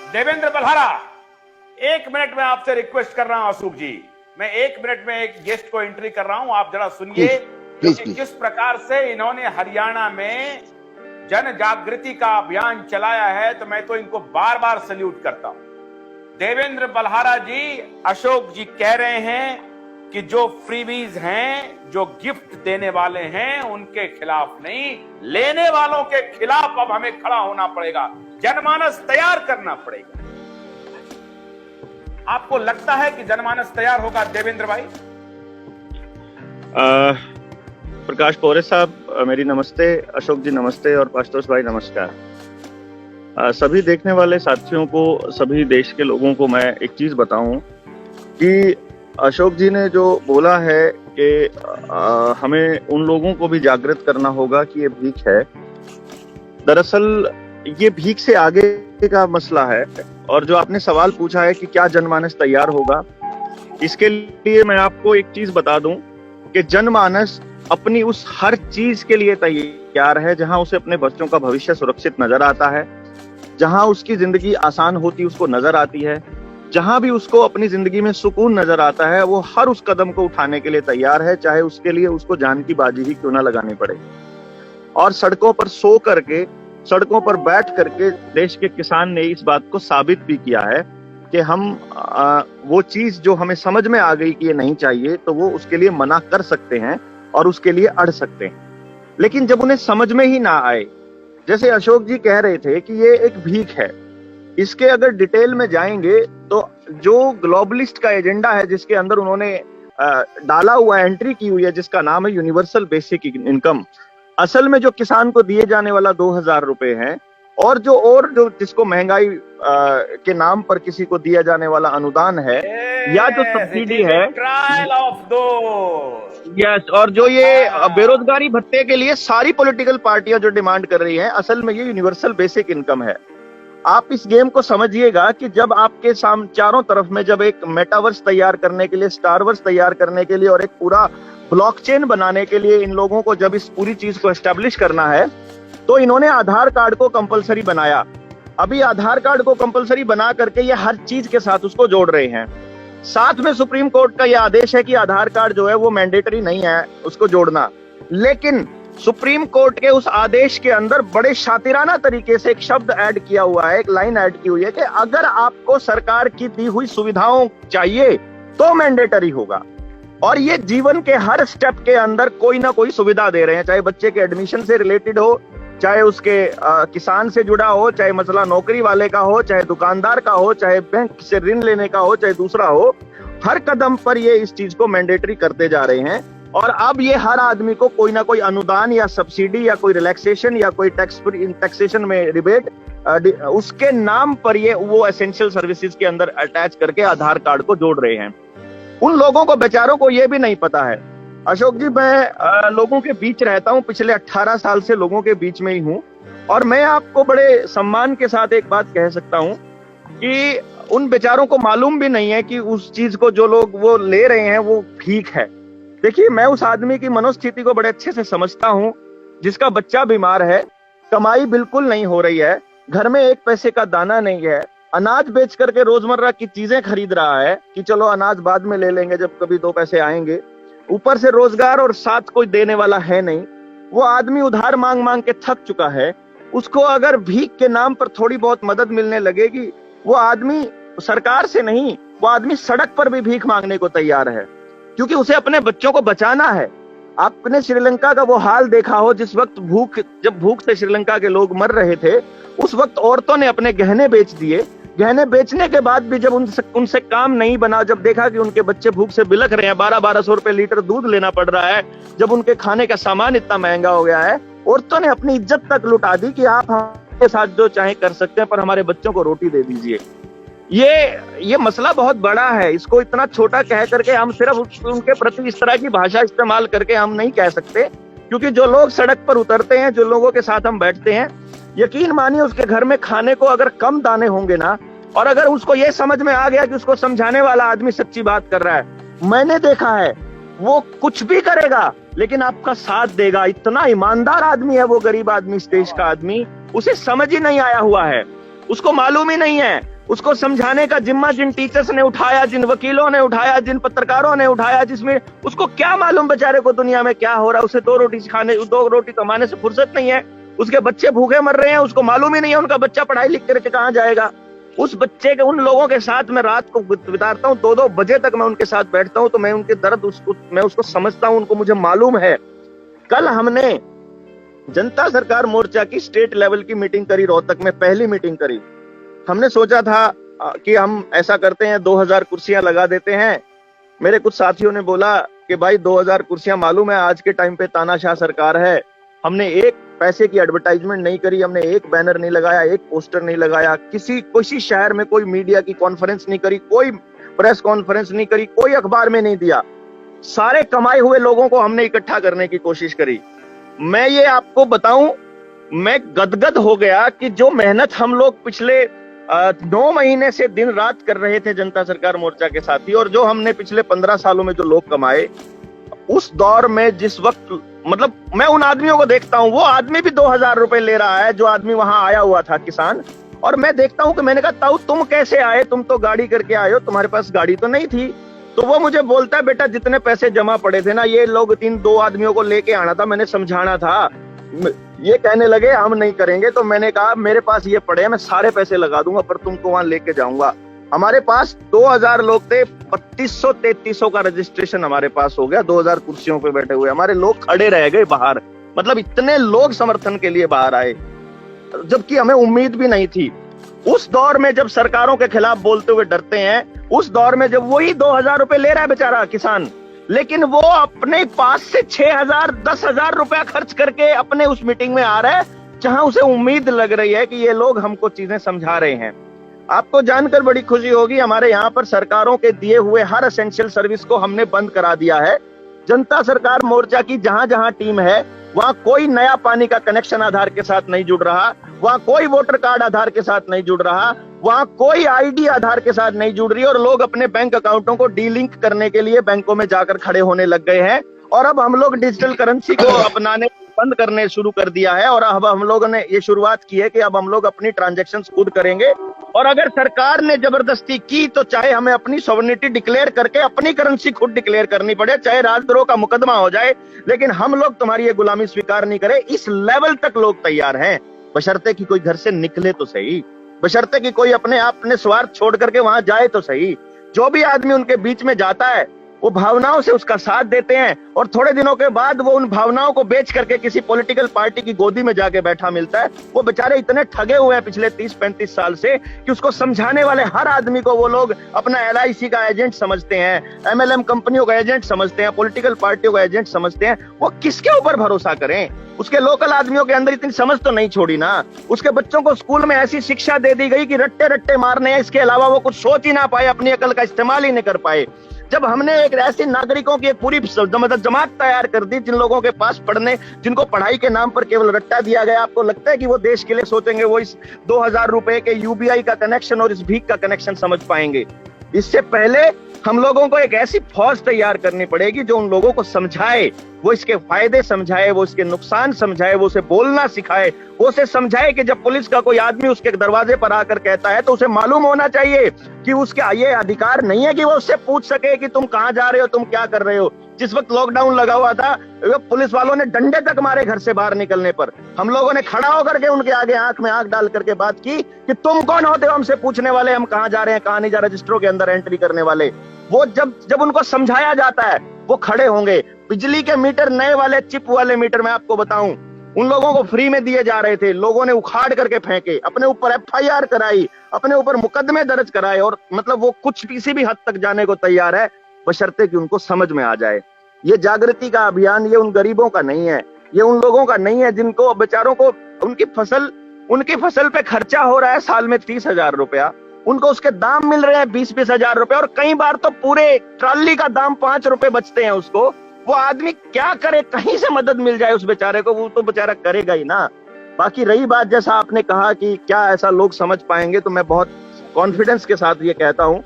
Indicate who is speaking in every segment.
Speaker 1: Devendra Balhara, 1 minute में आपसे request कर रहा हूं अशोक जी, मैं 1 मिनट में एक गेस्ट को एंट्री कर रहा हूं, आप जरा सुनिए कि किस प्रकार से इन्होंने हरियाणा में जन जागृति का अभियान चलाया है। तो मैं तो इनको बार बार सल्यूट करता हूं। देवेंद्र बल्हारा जी, अशोक जी कह रहे हैं कि जो फ्रीबीज हैं, जो गिफ्ट देने वाले हैं, उनके खिलाफ नहीं, लेने वालों के खिलाफ अब हमें खड़ा होना पड़ेगा, जनमानस तैयार करना पड़ेगा। आपको लगता है कि जनमानस तैयार होगा देवेंद्र भाई?
Speaker 2: प्रकाश पोरे साहब मेरी नमस्ते, अशोक जी नमस्ते और आशुतोष भाई नमस्कार। सभी देखने वाले साथियों को, सभी देश के लोगों को मैं एक चीज बताऊं कि अशोक जी ने जो बोला है कि हमें उन लोगों को भी जागृत करना होगा कि ये भीख है, दरअसल ये भीख से आगे का मसला है। और जो आपने सवाल पूछा है कि क्या जनमानस तैयार होगा, इसके लिए मैं आपको एक चीज बता दूं कि जनमानस अपनी उस हर चीज के लिए तैयार है जहां उसे अपने बच्चों का भविष्य सुरक्षित नजर आता है, जहां उसकी जिंदगी आसान होती उसको नजर आती है, जहां भी उसको अपनी जिंदगी में सुकून नजर आता है, वो हर उस कदम को उठाने के लिए तैयार है, चाहे उसके लिए उसको जान की बाजी ही क्यों ना लगानी पड़े। और सड़कों पर सो करके, सड़कों पर बैठ करके देश के किसान ने इस बात को साबित भी किया है कि हम वो चीज जो हमें समझ में आ गई कि ये नहीं चाहिए, तो वो उसके लिए मना कर सकते हैं और उसके लिए अड़ सकते हैं। लेकिन जब उन्हें समझ में ही ना आए, जैसे अशोक जी कह रहे थे कि ये एक भीख है, इसके अगर डिटेल में जाएंगे तो जो ग्लोबलिस्ट का एजेंडा है जिसके अंदर उन्होंने डाला हुआ एंट्री की हुई है, जिसका नाम है यूनिवर्सल बेसिक इनकम, असल में जो किसान को दिए जाने वाला 2000 रुपए है, और जो जिसको महंगाई के नाम पर किसी को दिया जाने वाला अनुदान है या जो सब्सिडी है,
Speaker 1: ट्रायल ऑफ दो,
Speaker 2: यस, और जो ये बेरोजगारी भत्ते के लिए सारी पॉलिटिकल पार्टियां जो डिमांड कर रही हैं, असल में ये यूनिवर्सल बेसिक इनकम है। आप इस गेम को समझिएगा कि जब आपके सामने चारों तरफ में जब एक मेटावर्स तैयार करने के लिए, स्टारवर्स तैयार करने के लिए और एक पूरा ब्लॉकचेन बनाने के लिए इन लोगों को जब इस पूरी चीज को एस्टेब्लिश करना है, तो इन्होंने आधार कार्ड को कंपलसरी बनाया। अभी आधार कार्ड को कंपलसरी बना करके ये हर चीज के साथ उसको जोड़ रहे हैं। साथ में सुप्रीम कोर्ट का यह आदेश है कि आधार कार्ड जो है वो मैंडेटरी नहीं है उसको जोड़ना, लेकिन सुप्रीम कोर्ट के उस आदेश के अंदर बड़े शातिराना तरीके से एक शब्द ऐड किया हुआ है, एक लाइन ऐड की हुई है कि अगर आपको सरकार की दी हुई सुविधाओं चाहिए तो मैंडेटरी होगा। और ये जीवन के हर स्टेप के अंदर कोई ना कोई सुविधा दे रहे हैं, चाहे बच्चे के एडमिशन से रिलेटेड हो, चाहे उसके किसान से जुड़ा हो, चाहे मसला नौकरी वाले का हो, चाहे दुकानदार का हो, चाहे बैंक से ऋण लेने का हो, चाहे दूसरा हो, हर कदम पर ये इस चीज को मैंडेटरी करते जा रहे हैं। और अब ये हर आदमी को कोई ना कोई अनुदान या सब्सिडी या कोई रिलैक्सेशन या कोई टैक्सेशन में रिबेट, उसके नाम पर ये वो एसेंशियल सर्विसेज के अंदर अटैच करके आधार कार्ड को जोड़ रहे हैं। उन लोगों को बेचारों को ये भी नहीं पता है। अशोक जी, मैं लोगों के बीच रहता हूं, पिछले 18 साल से लोगों के बीच में ही हूं, और मैं आपको बड़े सम्मान के साथ एक बात कह सकता हूं कि उन बेचारों को मालूम भी नहीं है कि उस चीज को जो लोग वो ले रहे हैं वो भीख है। देखिए, मैं उस आदमी की मनोस्थिति को बड़े अच्छे से समझता हूं जिसका बच्चा बीमार है, कमाई बिल्कुल नहीं हो रही है, घर में 1 पैसे का दाना नहीं है, अनाज बेच करके रोजमर्रा की चीजें खरीद रहा है कि चलो अनाज बाद में ले लेंगे जब कभी 2 पैसे आएंगे, ऊपर से रोजगार और साथ कोई देने वाला है नहीं। वो आदमी उधार मांग मांग के थक चुका है। उसको अगर भीख के नाम पर थोड़ी बहुत मदद मिलने लगेगी, वो आदमी सरकार से नहीं, वो आदमी सड़क पर भी भीख मांगने को तैयार है, क्योंकि उसे अपने बच्चों को बचाना है। आपने श्रीलंका का वो हाल देखा हो, जिस वक्त जब भूख से श्रीलंका के लोग मर रहे थे, उस वक्त औरतों ने अपने गहने बेच दिए। गहने बेचने के बाद भी जब उनसे काम नहीं बना, जब देखा कि उनके बच्चे भूख से बिलख रहे हैं, 1200 रुपए लीटर दूध लेना पड़ रहा है, जब उनके खाने का सामान इतना महंगा हो गया है, औरतों ने अपनी इज्जत तक लुटा दी कि आप हमारे साथ जो चाहे कर सकते हैं, पर हमारे बच्चों को रोटी दे दीजिए। ये मसला बहुत बड़ा है, इसको इतना छोटा कह करके हम सिर्फ उनके प्रति इस तरह की भाषा इस्तेमाल करके हम नहीं कह सकते, क्योंकि जो लोग सड़क पर उतरते हैं, जो लोगों के साथ हम बैठते हैं, यकीन मानिए उसके घर में खाने को अगर कम दाने होंगे ना, और अगर उसको ये समझ में आ गया कि उसको समझाने वाला आदमी सच्ची बात कर रहा है, मैंने देखा है, वो कुछ भी करेगा लेकिन आपका साथ देगा। इतना ईमानदार आदमी है वो गरीब आदमी, इस देश का आदमी। उसे समझ ही नहीं आया हुआ है, उसको मालूम ही नहीं है उसको समझाने का जिम्मा जिन टीचर्स ने उठाया, जिन वकीलों ने उठाया, जिन पत्रकारों ने उठाया, जिसमें उसको क्या मालूम बेचारे को दुनिया में क्या हो रहा है। उसे दो रोटी कमाने से फुर्सत नहीं है, उसके बच्चे भूखे मर रहे हैं, उसको मालूम ही नहीं है उनका बच्चा पढ़ाई लिख करके कहाँ जाएगा। उस बच्चे के, उन लोगों के साथ मैं रात को बिताता हूँ, 2-2 बजे तक मैं उनके साथ बैठता हूँ, तो मैं उनके दर्द मैं उसको समझता हूँ, उनको मुझे मालूम है। कल हमने जनता सरकार मोर्चा की स्टेट लेवल की मीटिंग करी, रोहतक में पहली मीटिंग करी। हमने सोचा था कि हम ऐसा करते हैं, 2000 कुर्सियां लगा देते हैं। मेरे कुछ साथियों ने बोला कि भाई 2000 कुर्सियां, मालूम है आज के टाइम पे तानाशाह सरकार है, हमने एक पैसे की एडवर्टाइजमेंट नहीं करी, हमने एक बैनर नहीं लगाया, एक पोस्टर नहीं लगाया, किसी शहर में कोई मीडिया की कॉन्फ्रेंस नहीं करी, कोई प्रेस कॉन्फ्रेंस नहीं करी, कोई अखबार में नहीं दिया। सारे कमाए हुए लोगों को हमने इकट्ठा करने की कोशिश करी। मैं ये आपको बताऊं, मैं गदगद हो गया कि जो मेहनत हम लोग पिछले 9 महीने से दिन रात कर रहे थे जनता सरकार मोर्चा के साथी, और जो हमने पिछले 15 सालों में जो लोग कमाए, उस दौर में जिस वक्त, मतलब मैं उन आदमियों को देखता हूं, वो आदमी भी 2000 रुपए ले रहा है जो आदमी वहां आया हुआ था किसान, और मैं देखता हूं कि मैंने कहा ताऊ तुम कैसे आए, तुम तो गाड़ी करके आए हो, तुम्हारे पास गाड़ी तो नहीं थी। तो वो मुझे बोलता है बेटा जितने पैसे जमा पड़े थे ना, ये लोग 2 आदमियों को लेके आना था, मैंने समझाना था, ये कहने लगे हम नहीं करेंगे। तो मैंने कहा मेरे पास ये पड़े हैं, मैं सारे पैसे लगा दूंगा, पर तुमको वहां लेके जाऊंगा। हमारे पास 2000 लोग थे, 3200-3300 का रजिस्ट्रेशन हमारे पास हो गया, 2000 कुर्सियों पे बैठे हुए हमारे लोग खड़े रह गए बाहर। मतलब इतने लोग समर्थन के लिए बाहर आए, जबकि हमें उम्मीद भी नहीं थी। उस दौर में जब सरकारों के खिलाफ बोलते हुए डरते हैं, उस दौर में जब वही 2000 रुपए ले रहा है बेचारा किसान, लेकिन वो अपने पास से 6000, 10,000 रुपया खर्च करके अपने उस मीटिंग में आ रहा है, जहां उसे उम्मीद लग रही है कि ये लोग हमको चीजें समझा रहे हैं। आपको जानकर बड़ी खुशी होगी, हमारे यहाँ पर सरकारों के दिए हुए हर एसेंशियल सर्विस को हमने बंद करा दिया है। जनता सरकार मोर्चा की जहां जहां टीम है, वहां कोई नया पानी का कनेक्शन आधार के साथ नहीं जुड़ रहा, वहां कोई वोटर कार्ड आधार के साथ नहीं जुड़ रहा, वहां कोई आईडी आधार के साथ नहीं जुड़ रही, और लोग अपने बैंक अकाउंटों को डीलिंक करने के लिए बैंकों में जाकर खड़े होने लग गए हैं। और अब हम लोग डिजिटल करेंसी को अपनाने बंद करने शुरू कर दिया है, और अब हम लोगों ने ये शुरुआत की है कि अब हम लोग अपनी ट्रांजैक्शंस खुद करेंगे। और अगर सरकार ने जबरदस्ती की तो चाहे हमें अपनी सॉवरेनिटी डिक्लेयर करके अपनी करेंसी खुद डिक्लेयर करनी पड़े, चाहे राजद्रोह का मुकदमा हो जाए, लेकिन हम लोग तुम्हारी ये गुलामी स्वीकार नहीं करें। इस लेवल तक लोग तैयार हैं, बशर्ते कि कोई घर से निकले तो सही, बशर्ते कि कोई अपने स्वार्थ छोड़ करके वहां जाए तो सही। जो भी आदमी उनके बीच में जाता है वो भावनाओं से उसका साथ देते हैं, और थोड़े दिनों के बाद वो उन भावनाओं को बेच करके किसी पॉलिटिकल पार्टी की गोदी में जाके बैठा मिलता है। वो बेचारे इतने ठगे हुए हैं पिछले 30-35 साल से कि उसको समझाने वाले हर आदमी को वो लोग अपना LIC का एजेंट समझते हैं, MLM कंपनियों का एजेंट समझते हैं, पॉलिटिकल पार्टियों का एजेंट समझते हैं। वो किसके ऊपर भरोसा करें? उसके लोकल आदमियों के अंदर इतनी समझ तो नहीं छोड़ी ना। उसके बच्चों को स्कूल में ऐसी शिक्षा दे दी गई कि रट्टे रट्टे मारने हैं, इसके अलावा वो कुछ सोच ही ना पाए, अपनी अकल का इस्तेमाल ही नहीं कर पाए। जब हमने एक ऐसे नागरिकों की एक पूरी जमात तैयार कर दी, जिन लोगों के पास पढ़ने, जिनको पढ़ाई के नाम पर केवल रट्टा दिया गया, आपको लगता है कि वो देश के लिए सोचेंगे? वो इस 2000 रुपए के UBI का कनेक्शन और इस भीख का कनेक्शन समझ पाएंगे? इससे पहले हम लोगों को एक ऐसी फौज तैयार करनी पड़ेगी जो उन लोगों को समझाए, वो इसके फायदे समझाए, वो इसके नुकसान समझाए, वो उसे बोलना सिखाए, वो उसे समझाए कि जब पुलिस का कोई आदमी उसके दरवाजे पर आकर कहता है तो उसे मालूम होना चाहिए कि उसका ये अधिकार नहीं है कि वो उससे पूछ सके कि तुम कहां जा रहे हो, तुम क्या कर रहे हो। जिस वक्त लॉकडाउन लगा हुआ था, पुलिस वालों ने डंडे तक मारे घर से बाहर निकलने पर। हम लोगों ने खड़ा होकर के उनके आगे आंख में आंख डाल करके बात की कि तुम कौन होते हो हमसे पूछने वाले, हम कहां जा रहे हैं, कहां नहीं जा, रजिस्टरों के अंदर एंट्री करने वाले। वो जब उनको समझाया जाता है वो खड़े होंगे। बिजली के मीटर, नए वाले चिप वाले मीटर, मैं आपको बताऊं, उन लोगों को फ्री में दिए जा रहे थे, लोगों ने उखाड़ करके फेंके, अपने ऊपर FIR कराई, अपने ऊपर मुकदमे दर्ज कराए, और मतलब वो कुछ किसी भी हद तक जाने को तैयार है, बशर्ते कि उनको समझ में आ जाए। ये जागृति का अभियान ये उन गरीबों का नहीं है, ये उन लोगों का नहीं है जिनको बेचारों को उनकी फसल पे खर्चा हो रहा है साल में 30,000 रुपया, उनको उसके दाम मिल रहे हैं 20-20 हजार रुपए, और कई बार तो पूरे ट्रॉली का दाम 5 रुपए बचते हैं उसको। वो आदमी क्या करे? कहीं से मदद मिल जाए उस बेचारे को, वो तो बेचारा करेगा ही ना। बाकी रही बात, जैसा आपने कहा कि क्या ऐसा लोग समझ पाएंगे, तो मैं बहुत कॉन्फिडेंस के साथ ये कहता हूं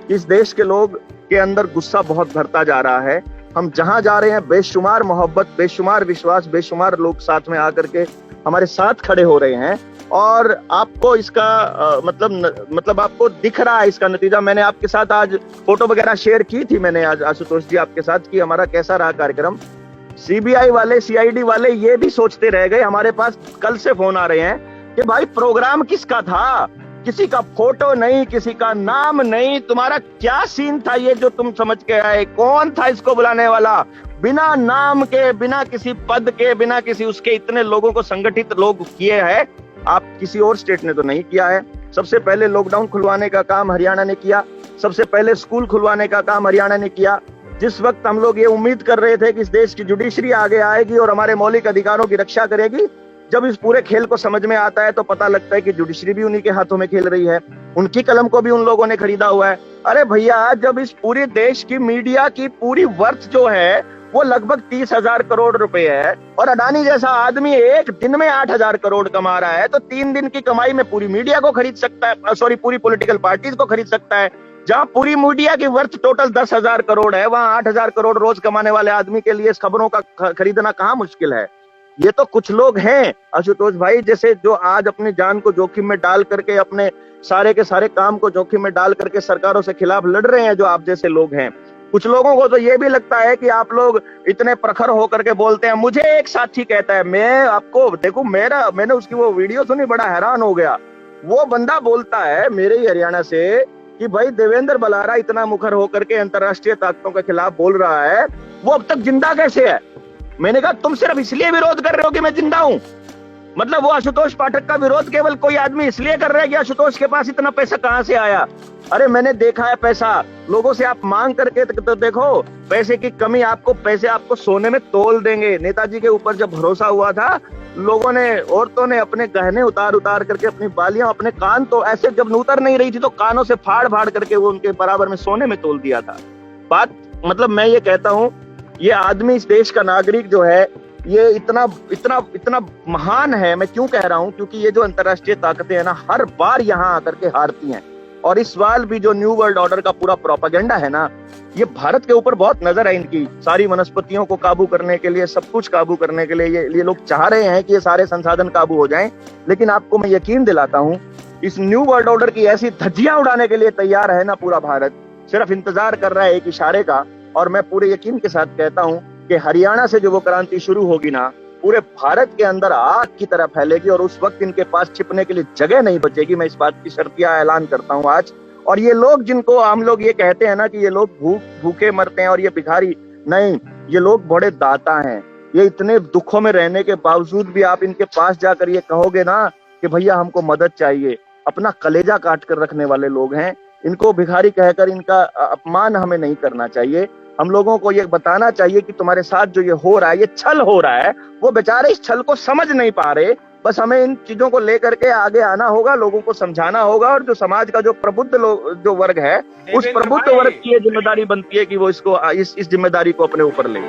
Speaker 2: कि इस देश के लोग के अंदर गुस्सा बहुत भरता जा रहा है। हम जहां जा रहे हैं बेशुमार मोहब्बत, बेशुमार विश्वास, बेशुमार लोग साथ में आकर के हमारे साथ खड़े हो रहे हैं। और आपको इसका मतलब आपको दिख रहा है इसका नतीजा। मैंने आपके साथ आज फोटो वगैरह शेयर की थी, मैंने आज आशुतोष जी आपके साथ कि हमारा कैसा रहा कार्यक्रम। सीबीआई वाले, सीआईडी वाले ये भी सोचते रह गए। हमारे पास कल से फोन आ रहे हैं कि भाई प्रोग्राम किसका था, किसी का फोटो नहीं, किसी का नाम नहीं, तुम्हारा क्या सीन था ये जो तुम समझ के आए, कौन था इसको बुलाने वाला, बिना नाम के, बिना किसी पद के, बिना किसी उसके इतने लोगों को संगठित लोग किए हैं। आप किसी और स्टेट ने तो नहीं किया है। सबसे पहले लॉकडाउन खुलवाने का काम हरियाणा ने किया, सबसे पहले स्कूल खुलवाने का काम हरियाणा ने किया। जिस वक्त हम लोग ये उम्मीद कर रहे थे कि इस देश की जुडिशरी आगे आएगी और हमारे मौलिक अधिकारों की रक्षा करेगी, जब इस पूरे खेल को समझ में आता है तो पता लगता है कि जुडिशरी भी उन्हीं के हाथों में खेल रही है, उनकी कलम को भी उन लोगों ने खरीदा हुआ है। अरे भैया, जब इस पूरे देश की मीडिया की पूरी वर्थ जो है वो लगभग 30,000 करोड़ रुपए है और अडानी जैसा आदमी एक दिन में 8,000 करोड़ कमा रहा है, तो 3 दिन की कमाई में पूरी मीडिया को खरीद सकता है, पूरी पॉलिटिकल पार्टीज को खरीद सकता है। जहां पूरी मीडिया की वर्थ टोटल 10,000 करोड़ है, वहां 8,000 करोड़ रोज कमाने वाले आदमी के लिए इस खबरों का खरीदना कहाँ मुश्किल है। ये तो कुछ लोग हैं आशुतोष भाई, जैसे जो आज अपनी जान को जोखिम में डाल करके, अपने सारे के सारे काम को जोखिम में डाल करके सरकारों से खिलाफ लड़ रहे हैं, जो आप जैसे लोग हैं। कुछ लोगों को तो ये भी लगता है कि आप लोग इतने प्रखर होकर के बोलते हैं। मुझे एक साथी कहता है, मैं आपको देखो, मैंने उसकी वो वीडियो सुनी, बड़ा हैरान हो गया। वो बंदा बोलता है मेरे ही हरियाणा से कि भाई देवेंद्र बलारा इतना मुखर होकर के अंतरराष्ट्रीय ताकतों के खिलाफ बोल रहा है, वो अब तक जिंदा कैसे है। मैंने कहा तुम सिर्फ इसलिए विरोध कर रहे हो कि मैं जिंदा हूं। मतलब वो आशुतोष पाठक का विरोध केवल कोई आदमी इसलिए कर रहा है कि आशुतोष के पास इतना पैसा कहां से आया। अरे मैंने देखा है पैसा लोगों से आप मांग करके तो देखो, पैसे की कमी, आपको पैसे आपको सोने में तोल देंगे। नेताजी के ऊपर जब भरोसा हुआ था, लोगों ने, औरतों ने अपने गहने उतार करके, अपनी बालियां, अपने कान तो ऐसे जब उतर नहीं रही थी तो कानों से फाड़ करके वो उनके बराबर में सोने में तोल दिया था। बात मतलब मैं ये कहता हूं, ये आदमी, इस देश का नागरिक जो है, ये इतना इतना इतना महान है। मैं क्यों कह रहा हूं, क्योंकि ये जो अंतरराष्ट्रीय ताकतें हैं ना, हर बार यहाँ आकर के हारती हैं। और इस बार भी जो न्यू वर्ल्ड ऑर्डर का पूरा प्रोपेगेंडा है ना, ये भारत के ऊपर बहुत नजर है इनकी। सारी वनस्पतियों को काबू करने के लिए, सब कुछ काबू करने के लिए ये लोग चाह रहे हैं कि ये सारे संसाधन काबू हो जाएं। लेकिन आपको मैं यकीन दिलाता हूं, इस न्यू वर्ल्ड ऑर्डर की ऐसी धज्जियां उड़ाने के लिए तैयार है ना पूरा भारत, सिर्फ इंतजार कर रहा है एक इशारे का। और मैं पूरे यकीन के साथ कहता हूं कि हरियाणा से जो वो क्रांति शुरू होगी ना, पूरे भारत के अंदर आग की तरह फैलेगी और उस वक्त इनके पास छिपने के लिए जगह नहीं बचेगी। मैं इस बात की शर्तिया ऐलान करता हूं आज। और ये लोग, जिनको हम लोग ये कहते हैं ना कि ये लोग भूखे मरते हैं और ये भिखारी, नहीं, ये लोग बड़े दाता हैं। ये इतने दुखों में रहने के बावजूद भी आप इनके पास जाकर ये कहोगे ना कि भैया हमको मदद चाहिए, अपना कलेजा काट कर रखने वाले लोग हैं। इनको भिखारी कहकर इनका अपमान हमें नहीं करना चाहिए। हम लोगों को ये बताना चाहिए कि तुम्हारे साथ जो ये हो रहा है, ये छल हो रहा है। वो बेचारे इस छल को समझ नहीं पा रहे। बस हमें इन चीजों को लेकर के आगे आना होगा, लोगों को समझाना होगा। और जो समाज का जो प्रबुद्ध जो वर्ग है, उस प्रबुद्ध वर्ग की ये जिम्मेदारी बनती है कि वो इस जिम्मेदारी को अपने ऊपर ले।